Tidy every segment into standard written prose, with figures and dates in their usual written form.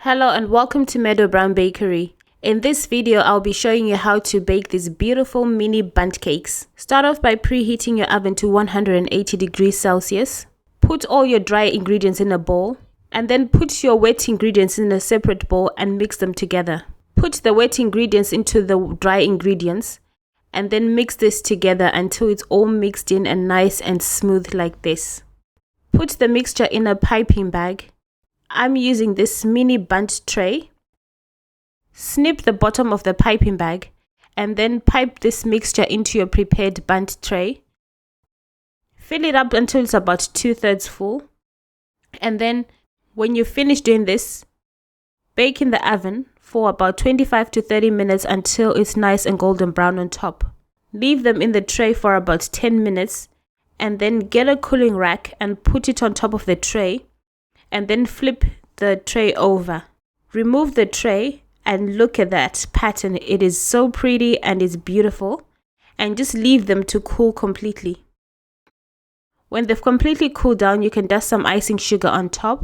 Hello and welcome to Meadow Brown Bakery. In this video, I'll be showing you how to bake these beautiful mini bundt cakes. Start off by preheating your oven to 180 degrees Celsius. Put all your dry ingredients in a bowl and then put your wet ingredients in a separate bowl and mix them together. Put the wet ingredients into the dry ingredients and then mix this together until it's all mixed in and nice and smooth like this. Put the mixture in a piping bag. I'm using this mini bundt tray. Snip the bottom of the piping bag and then pipe this mixture into your prepared bundt tray. Fill it up until it's about 2/3 full. And then when you finish doing this, bake in the oven for about 25 to 30 minutes until it's nice and golden brown on top. Leave them in the tray for about 10 minutes and then get a cooling rack and put it on top of the tray. And then flip the tray over. Remove the tray and look at that pattern. It is so pretty and it's beautiful. And just leave them to cool completely. When they've completely cooled down, you can dust some icing sugar on top.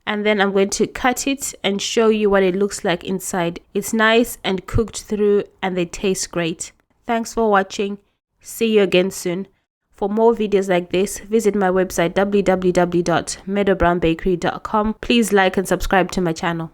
And then I'm going to cut it and show you what it looks like inside. It's nice and cooked through and they taste great. Thanks for watching. See you again soon. For more videos like this, visit my website www.meadowbrownbakery.com. Please like and subscribe to my channel.